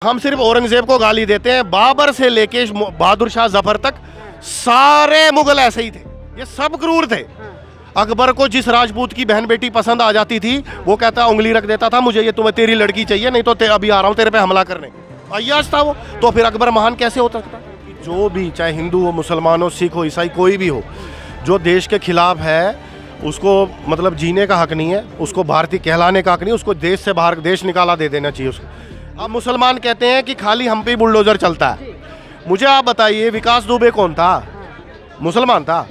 हम सिर्फ औरंगजेब को गाली देते हैं, बाबर से लेके बहादुर शाह जफर तक सारे मुगल ऐसे ही थे, ये सब क्रूर थे। अकबर को जिस राजपूत की बहन बेटी पसंद आ जाती थी वो कहता उंगली रख देता था, मुझे ये तुम्हें तेरी लड़की चाहिए, नहीं तो अभी आ रहा हूँ तेरे पे हमला करने। अय्याश था वो, तो फिर अकबर महान कैसे हो सकता? जो भी, चाहे हिंदू हो, मुसलमान हो, सिख हो, ईसाई, कोई भी हो, जो देश के खिलाफ है उसको मतलब जीने का हक नहीं है, उसको भारतीय कहलाने का हक नहीं, उसको देश से बाहर देश निकाला दे देना चाहिए उसको। अब मुसलमान कहते हैं कि खाली हम पे बुलडोजर चलता है। मुझे आप बताइए, विकास दुबे कौन था? मुसलमान था,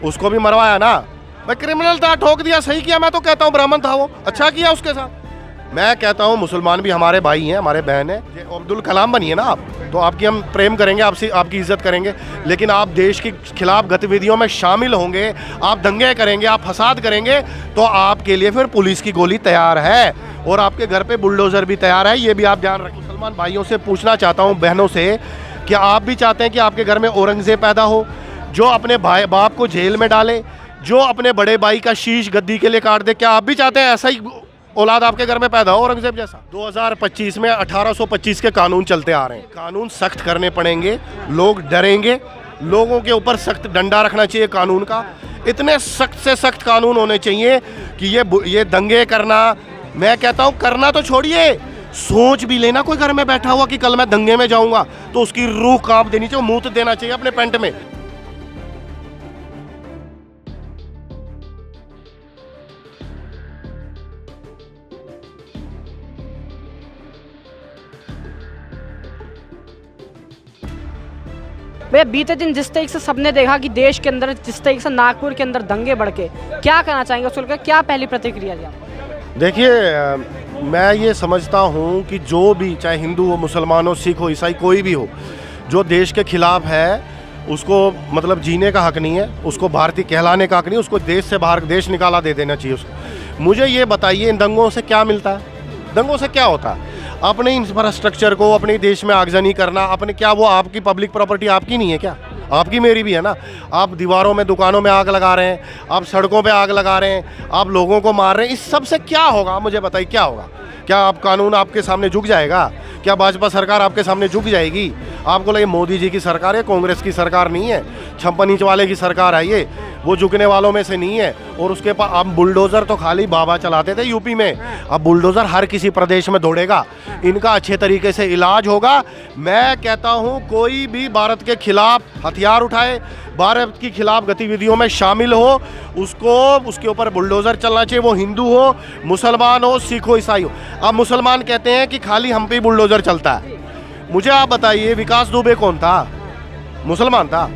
उसको भी मरवाया ना भाई, क्रिमिनल था, ठोक दिया, सही किया। मैं तो कहता हूँ ब्राह्मण था वो, अच्छा किया उसके साथ। मैं कहता हूँ मुसलमान भी हमारे भाई हैं, हमारे बहन हैं। अब्दुल कलाम बनिए ना आप, तो आपकी हम प्रेम करेंगे, आपसे आपकी इज्जत करेंगे, लेकिन आप देश के खिलाफ गतिविधियों में शामिल होंगे, आप दंगे करेंगे, आप फसाद करेंगे, तो आपके लिए फिर पुलिस की गोली तैयार है और आपके घर पे बुलडोजर भी तैयार है, ये भी आप ध्यान रखें। मुसलमान भाइयों से पूछना चाहता हूँ, बहनों से, कि आप भी चाहते हैं कि आपके घर में औरंगजेब पैदा हो, जो अपने भाई बाप को जेल में डाले, जो अपने बड़े भाई का शीश गद्दी के लिए काट दे? क्या आप भी चाहते हैं ऐसा ही औलाद आपके घर में पैदा हो, औरंगजेब जैसा? 2025 में 1825 के कानून चलते आ रहे हैं, कानून सख्त करने पड़ेंगे, लोग डरेंगे, लोगों के ऊपर सख्त डंडा रखना चाहिए कानून का। इतने सख्त से सख्त कानून होने चाहिए कि ये दंगे करना, मैं कहता हूँ करना तो छोड़िए, सोच भी लेना कोई घर में बैठा हुआ कि कल मैं दंगे में जाऊंगा, तो उसकी रूह कांप देनी चाहिए, मुंह देना चाहिए अपने पेंट में। भैया, बीते दिन जिस तरीके से सबने देखा कि देश के अंदर जिस तरीके से नागपुर के अंदर दंगे भड़के, क्या कहना चाहेंगे उसको लेकर? क्या पहली प्रतिक्रिया दी आप? देखिए, मैं ये समझता हूँ कि जो भी, चाहे हिंदू हो, मुसलमान हो, सिख हो, ईसाई, कोई भी हो, जो देश के खिलाफ है उसको मतलब जीने का हक नहीं है, उसको भारतीय कहलाने का हक नहीं, उसको देश से बाहर देश निकाला दे देना चाहिए उसको। मुझे ये बताइए, इन दंगों से क्या मिलता है? दंगों से क्या होता है? अपने इंफ्रास्ट्रक्चर को, अपने देश में आगजनी करना, अपने क्या वो आपकी पब्लिक प्रॉपर्टी आपकी नहीं है क्या? आपकी मेरी भी है ना। आप दीवारों में, दुकानों में आग लगा रहे हैं, आप सड़कों पे आग लगा रहे हैं, आप लोगों को मार रहे हैं, इस सब से क्या होगा? मुझे बताइए क्या होगा? क्या आप कानून आपके सामने झुक जाएगा? क्या भाजपा सरकार आपके सामने झुक जाएगी? आपको लगे मोदी जी की सरकार है, कांग्रेस की सरकार नहीं है, 56 इंच वाले की सरकार है ये, वो झुकने वालों में से नहीं है। और उसके पास अब बुलडोजर तो खाली बाबा चलाते थे यूपी में, अब बुलडोजर हर किसी प्रदेश में दौड़ेगा। इनका अच्छे तरीके से इलाज होगा। मैं कहता हूँ कोई भी भारत के खिलाफ हथियार उठाए, भारत की खिलाफ गतिविधियों में शामिल हो, उसको उसके ऊपर बुलडोजर चलना चाहिए, वो हिंदू हो, मुसलमान हो, सिख हो, ईसाई हो। अब मुसलमान कहते हैं कि खाली हम पे बुलडोजर चलता है। मुझे आप बताइए, विकास दुबे कौन था? मुसलमान था,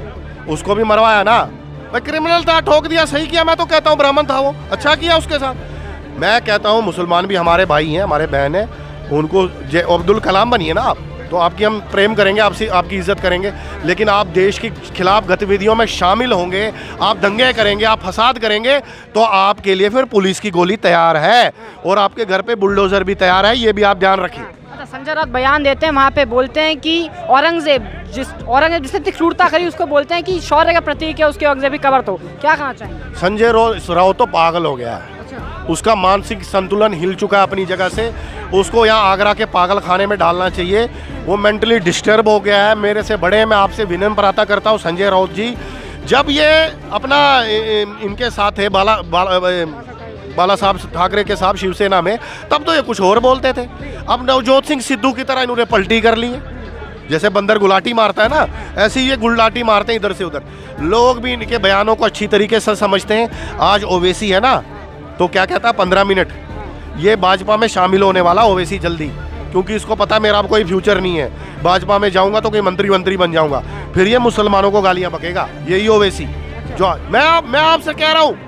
उसको भी मरवाया ना भाई, क्रिमिनल था, ठोक दिया, सही किया। मैं तो कहता हूँ ब्राह्मण था वो, अच्छा किया उसके साथ। मैं कहता हूँ मुसलमान भी हमारे भाई हैं, हमारे बहन हैं, उनको अब्दुल कलाम बनिए ना आप, तो आपकी हम प्रेम करेंगे, आपसे आपकी इज्जत करेंगे, लेकिन आप देश के खिलाफ गतिविधियों में शामिल होंगे, आप दंगे करेंगे, आप फसाद करेंगे, तो आपके लिए फिर पुलिस की गोली तैयार है और आपके घर पे बुलडोजर भी तैयार है, ये भी आप ध्यान रखिए। अच्छा, संजय राउत बयान देते हैं, वहाँ पे बोलते हैं कि औरंगजेब जिसने क्रूरता करी उसको बोलते हैं कि शौर्य का प्रतीक है, उसके औरंगजेब की कब्र। तो क्या कहना चाहेंगे? संजय राउत तो पागल हो गया है, उसका मानसिक संतुलन हिल चुका है अपनी जगह से, उसको यहाँ आगरा के पागल खाने में डालना चाहिए। वो मेंटली डिस्टर्ब हो गया है। मेरे से बड़े, मैं आपसे विनम्रता करता हूँ संजय राउत जी, जब ये अपना इनके साथ है बाला साहब ठाकरे के साहब शिवसेना में, तब तो ये कुछ और बोलते थे। अब नवजोत सिंह सिद्धू की तरह इन्होंने पलटी कर ली है। जैसे बंदर गुलाटी मारता है ना, ऐसे ही ये गुलाटी मारते हैं इधर से उधर। लोग भी इनके बयानों को अच्छी तरीके से समझते हैं। आज ओवैसी है ना, तो क्या कहता है 15 मिनट, ये भाजपा में शामिल होने वाला ओवैसी जल्दी, क्योंकि इसको पता है मेरा अब कोई फ्यूचर नहीं है, भाजपा में जाऊंगा तो कोई मंत्री बन जाऊंगा, फिर ये मुसलमानों को गालियां बकेगा, यही ओवैसी। जो मैं आपसे कह रहा हूँ,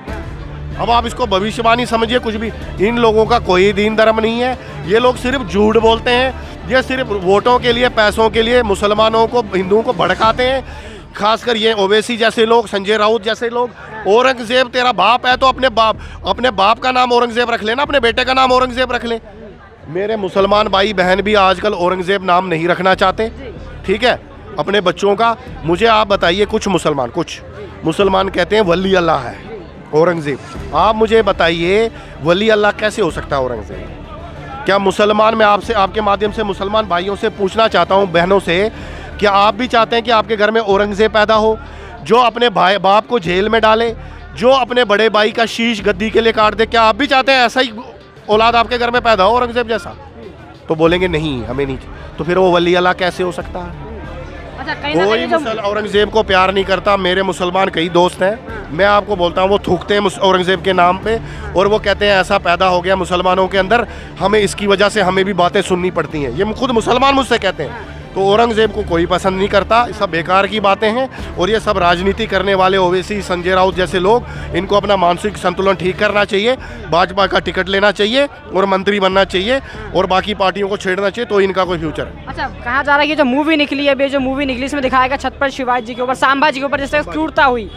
अब आप इसको भविष्यवाणी समझिए, कुछ भी। इन लोगों का कोई दीन धर्म नहीं है, ये लोग सिर्फ झूठ बोलते हैं, ये सिर्फ वोटों के लिए, पैसों के लिए मुसलमानों को, हिंदुओं को भड़काते हैं। खासकर ये ओवैसी जैसे लोग, संजय राउत जैसे लोग। औरंगजेब तेरा बाप है तो अपने बाप का नाम औरंगजेब रख लेना, अपने बेटे का नाम औरंगजेब रख ले। मेरे मुसलमान भाई बहन भी आजकल औरंगजेब नाम नहीं रखना चाहते, ठीक है, अपने बच्चों का। मुझे आप बताइए, कुछ मुसलमान कहते हैं वली अल्लाह है औरंगजेब। आप मुझे बताइए, वली अल्लाह कैसे हो सकता है औरंगजेब? क्या मुसलमान, मैं आपसे आपके माध्यम से मुसलमान भाइयों से पूछना चाहता हूँ, बहनों से, क्या आप भी चाहते हैं कि आपके घर में औरंगजेब पैदा हो, जो अपने भाई बाप को जेल में डाले, जो अपने बड़े भाई का शीश गद्दी के लिए काट दे? क्या आप भी चाहते हैं ऐसा ही औलाद आपके घर में पैदा हो, औरंगजेब जैसा? तो बोलेंगे नहीं, हमें नहीं। तो फिर वो वली अल्लाह कैसे हो सकता है? अच्छा, कहीं ना कोई कहीं जो औरंगजेब को प्यार नहीं करता। मेरे मुसलमान कई दोस्त हैं, मैं आपको बोलता हूँ, वो थूकते हैं औरंगजेब के नाम पे, और वो कहते हैं ऐसा पैदा हो गया मुसलमानों के अंदर, हमें इसकी वजह से हमें भी बातें सुननी पड़ती हैं। ये खुद मुसलमान मुझसे कहते हैं। तो औरंगजेब को कोई पसंद नहीं करता, सब बेकार की बातें हैं। और ये सब राजनीति करने वाले ओवैसी, संजय राउत जैसे लोग, इनको अपना मानसिक संतुलन ठीक करना चाहिए, भाजपा का टिकट लेना चाहिए और मंत्री बनना चाहिए, और बाकी पार्टियों को छेड़ना चाहिए, तो इनका कोई फ्यूचर है। अच्छा, कहा जा रहा है कि जो मूवी निकली है, अभी जो मूवी निकली इसमें दिखाया गया छत्रपति शिवाजी के ऊपर, सांबा जी के ऊपर जैसे क्रूरता हुई,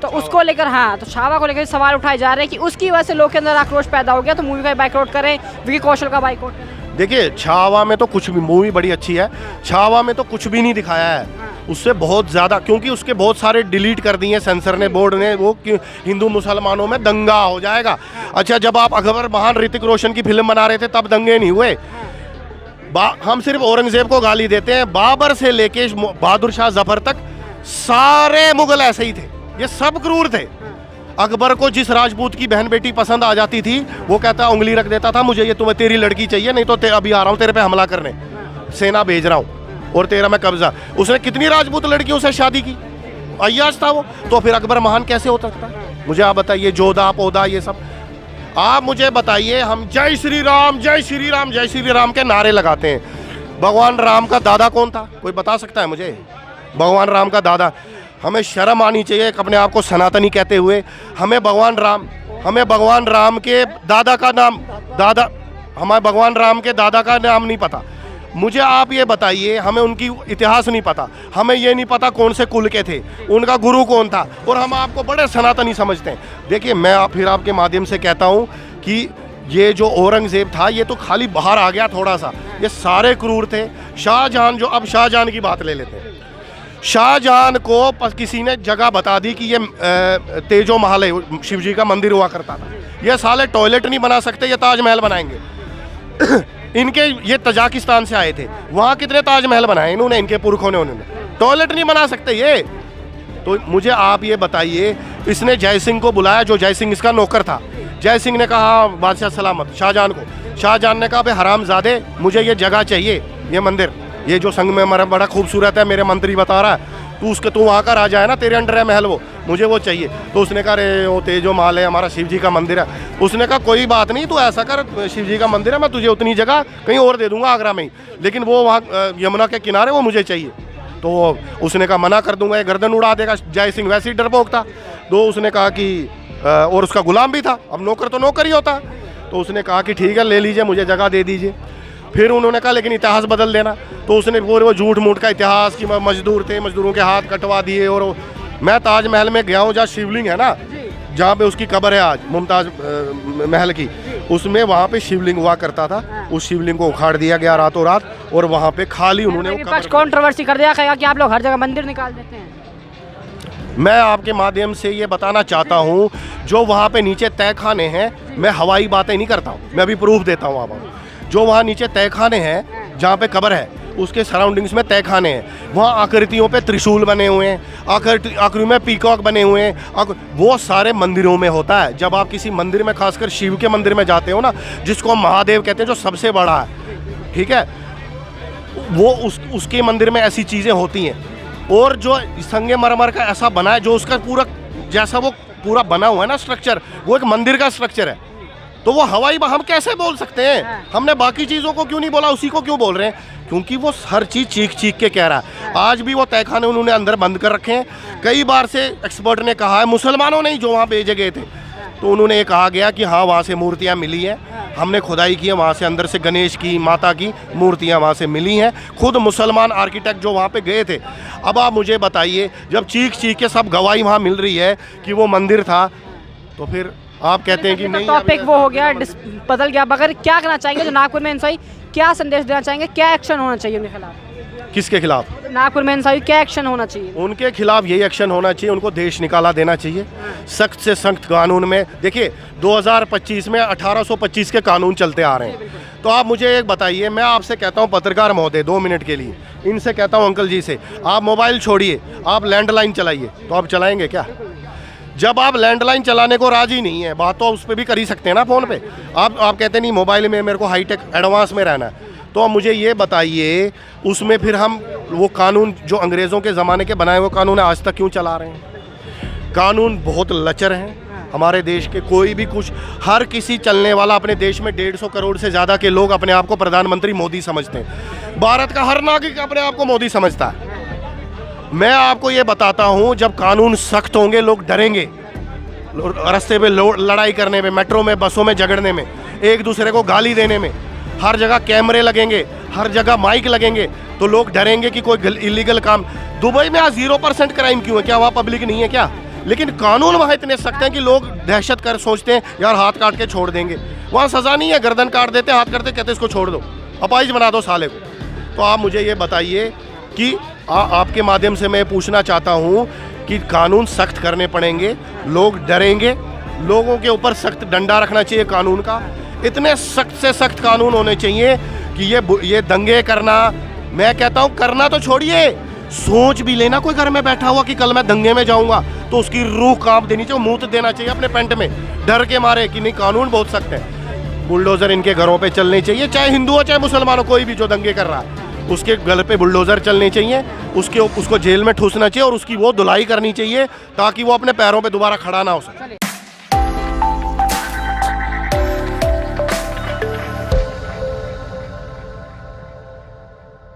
तो उसको लेकर, हाँ, तो छावा को लेकर सवाल उठाए जा रहे हैं कि उसकी वजह से लोग के अंदर आक्रोश पैदा हो गया, तो मूवी का बाइकआउट करें, विकी कौशल का बाइकआउट करें। देखिए, छावा में तो कुछ भी, मूवी बड़ी अच्छी है, छावा में तो कुछ भी नहीं दिखाया है, उससे बहुत ज़्यादा, क्योंकि उसके बहुत सारे डिलीट कर दिए सेंसर ने, बोर्ड ने, वो हिंदू मुसलमानों में दंगा हो जाएगा। अच्छा, जब आप अकबर महान ऋतिक रोशन की फिल्म बना रहे थे तब दंगे नहीं हुए। हम सिर्फ औरंगजेब को गाली देते हैं, बाबर से लेके बहादुर शाह जफर तक सारे मुगल ऐसे ही थे, ये सब क्रूर थे। अकबर को जिस राजपूत की बहन बेटी पसंद आ जाती थी, वो कहता उंगली रख देता था, मुझे ये तुम्हें तेरी लड़की चाहिए, नहीं तो अभी आ रहा हूँ तेरे पे हमला करने, सेना भेज रहा हूँ और तेरा मैं कब्जा। उसने कितनी राजपूत लड़कियों से शादी की, अय्याश था वो। तो फिर अकबर महान कैसे हो सकता? मुझे आप बताइए, जोधा पौधा ये सब आप मुझे बताइए। हम जय श्री राम, जय श्री राम, जय श्री राम के नारे लगाते हैं। भगवान राम का दादा कौन था? कोई बता सकता है मुझे? भगवान राम का दादा, हमें शर्म आनी चाहिए अपने आप को सनातनी कहते हुए। हमें भगवान राम के दादा का नाम, हमें भगवान राम के दादा का नाम नहीं पता। मुझे आप ये बताइए, हमें उनकी इतिहास नहीं पता, हमें ये नहीं पता कौन से कुल के थे, उनका गुरु कौन था, और हम आपको बड़े सनातनी समझते हैं। देखिए, मैं फिर आपके माध्यम से कहता हूँ कि ये जो औरंगजेब था, ये तो खाली बाहर आ गया थोड़ा सा, ये सारे क्रूर थे। शाहजहां, जो, अब शाहजहां की बात ले लेते हैं। शाहजहां को किसी ने जगह बता दी कि ये तेजो महल है, शिव जी का मंदिर हुआ करता था, ये साले टॉयलेट नहीं बना सकते, ये ताजमहल बनाएंगे। इनके ये तजाकिस्तान से आए थे, वहाँ कितने ताजमहल बनाए इन्होंने, इनके पुरखों ने, उन्होंने टॉयलेट नहीं बना सकते ये। तो मुझे आप ये बताइए, इसने जय सिंह को बुलाया, जो जय सिंह इसका नौकर था। जय सिंह ने कहा बादशाह सलामत शाहजहां को, शाहजहां ने कहा, भाई हरामजादे, मुझे ये जगह चाहिए, ये मंदिर, ये जो संगमरमर बड़ा खूबसूरत है, मेरे मंत्री बता रहा है, तू वहाँ का राजा है ना, तेरे अंडर है महल, वो मुझे वो चाहिए। तो उसने कहा, अरे वो तेजो महल है, हमारा शिव जी का मंदिर है। उसने कहा, कोई बात नहीं, तू ऐसा कर, शिव जी का मंदिर है, मैं तुझे उतनी जगह कहीं और दे दूंगा आगरा में ही, लेकिन वो वहाँ यमुना के किनारे वो मुझे चाहिए। तो उसने कहा, मना कर दूंगा, ये गर्दन उड़ा देगा। जय सिंह वैसे ही डरपोक था, तो उसने कहा कि, और उसका गुलाम भी था, अब नौकर तो नौकर ही होता। तो उसने कहा कि ठीक है, ले लीजिए, मुझे जगह दे दीजिए। फिर उन्होंने कहा, लेकिन इतिहास बदल देना। तो उसने वो झूठ मूठ का इतिहास कि मजदूर थे, मजदूरों के हाथ कटवा दिए। और मैं ताजमहल में गया हूँ, जहाँ शिवलिंग है ना, जहाँ पे उसकी कब्र है आज, मुमताज महल की, उसमें वहाँ पे शिवलिंग हुआ करता था। उस शिवलिंग को उखाड़ दिया गया रातों रात, और वहाँ पे खाली उन्होंने कंट्रोवर्सी कर दिया कि आप लोग हर जगह मंदिर निकाल देते हैं। मैं आपके माध्यम से ये बताना चाहता हूँ, जो वहाँ पे नीचे तहखाने हैं, मैं हवाई बातें नहीं करता हूँ, मैं अभी प्रूफ देता हूँ आपको। जो वहाँ नीचे तहखाने हैं, जहाँ पे कब्र है, उसके सराउंडिंग्स में तहखाने हैं, वहाँ आकृतियों पे त्रिशूल बने हुए हैं, आकृति में पीकॉक बने हुए हैं, वो सारे मंदिरों में होता है। जब आप किसी मंदिर में, खासकर शिव के मंदिर में जाते हो ना, जिसको हम महादेव कहते हैं, जो सबसे बड़ा है, ठीक है, वो उसके मंदिर में ऐसी चीज़ें होती हैं। और जो संगमरमर का ऐसा बना है, जो उसका पूरा, जैसा वो पूरा बना हुआ है ना स्ट्रक्चर, वो एक मंदिर का स्ट्रक्चर है। तो वो हवाई हम कैसे बोल सकते हैं? हमने बाकी चीज़ों को क्यों नहीं बोला, उसी को क्यों बोल रहे हैं? क्योंकि वो हर चीज़ चीख चीख के कह रहा है। आज भी वो तहखाने उन्होंने अंदर बंद कर रखे हैं। कई बार से एक्सपर्ट ने कहा है, मुसलमानों ने जो वहाँ भेजे गए थे, तो उन्होंने ये कहा गया कि हाँ, वहाँ से मूर्तियाँ मिली हैं, हमने खुदाई की है, वहाँ से अंदर से गणेश की, माता की मूर्तियाँ वहाँ से मिली हैं। खुद मुसलमान आर्किटेक्ट जो वहाँ पे गए थे। अब आप मुझे बताइए, जब चीख चीख के सब गवाही वहाँ मिल रही है कि वो मंदिर था, तो फिर आप कहते हैं कि नहीं, टॉपिक वो हो गया, बदल गया। मगर क्या करना चाहेंगे जो नागपुर में इंसाई, क्या संदेश देना चाहेंगे, क्या एक्शन होना चाहिए उनके खिलाफ? किसके खिलाफ? नागपुर में इंसाई, क्या एक्शन होना चाहिए उनके खिलाफ? यही एक्शन होना चाहिए, उनको देश निकाला देना चाहिए, सख्त से सख्त कानून में। देखिए, 2025 में 1825 के कानून चलते आ रहे हैं, तो आप मुझे एक बताइए, मैं आपसे कहता हूँ पत्रकार महोदय 2 मिनट के लिए, इनसे कहता हूँ अंकल जी से, आप मोबाइल छोड़िए, आप लैंडलाइन चलाइए, तो आप चलाएंगे क्या? जब आप लैंडलाइन चलाने को राजी नहीं है, बात तो उस पर भी कर ही सकते हैं ना फ़ोन पे। आप कहते नहीं मोबाइल में मेरे को हाईटेक एडवांस में रहना है, तो अब मुझे ये बताइए उसमें फिर हम वो कानून जो अंग्रेज़ों के ज़माने के बनाए हुए कानून है आज तक क्यों चला रहे हैं? कानून बहुत लचर हैं हमारे देश के, कोई भी कुछ, हर किसी चलने वाला अपने देश में 150 करोड़ से ज़्यादा के लोग अपने आप को प्रधानमंत्री मोदी समझते हैं। भारत का हर नागरिक अपने आप को मोदी समझता है। मैं आपको ये बताता हूँ, जब कानून सख्त होंगे लोग डरेंगे, रास्ते पे लड़ाई करने में, मेट्रो में, बसों में झगड़ने में, एक दूसरे को गाली देने में, हर जगह कैमरे लगेंगे, हर जगह माइक लगेंगे, तो लोग डरेंगे कि कोई इलीगल काम। दुबई में आज 0% क्राइम क्यों है? क्या वहाँ पब्लिक नहीं है क्या? लेकिन कानून वहाँ इतने सख्त हैं कि लोग दहशत कर सोचते हैं यार हाथ काट के छोड़ देंगे। वहाँ सज़ा नहीं है, गर्दन काट देते, हाथ करते, कहते इसको छोड़ दो, अपाइज बना दो साले को। तो आप मुझे ये बताइए कि आपके माध्यम से मैं पूछना चाहता हूँ कि कानून सख्त करने पड़ेंगे, लोग डरेंगे, लोगों के ऊपर सख्त डंडा रखना चाहिए कानून का, इतने सख्त से सख्त कानून होने चाहिए कि ये दंगे करना, मैं कहता हूँ करना तो छोड़िए, सोच भी लेना कोई घर में बैठा हुआ कि कल मैं दंगे में जाऊंगा, तो उसकी रूह कांप देनी चाहिए, मुंह देना चाहिए अपने पेंट में डर के मारे कि नहीं कानून बहुत सख्त है। बुलडोज़र इनके घरों पे चलने चाहिए, चाहे हिंदू हो चाहे मुसलमान हो, कोई भी जो दंगे कर रहा है उसके घर पे बुलडोज़र चलने चाहिए, उसको जेल में ठूसना चाहिए और उसकी वो धुलाई करनी चाहिए ताकि वो अपने पैरों पे दोबारा खड़ा ना हो सके।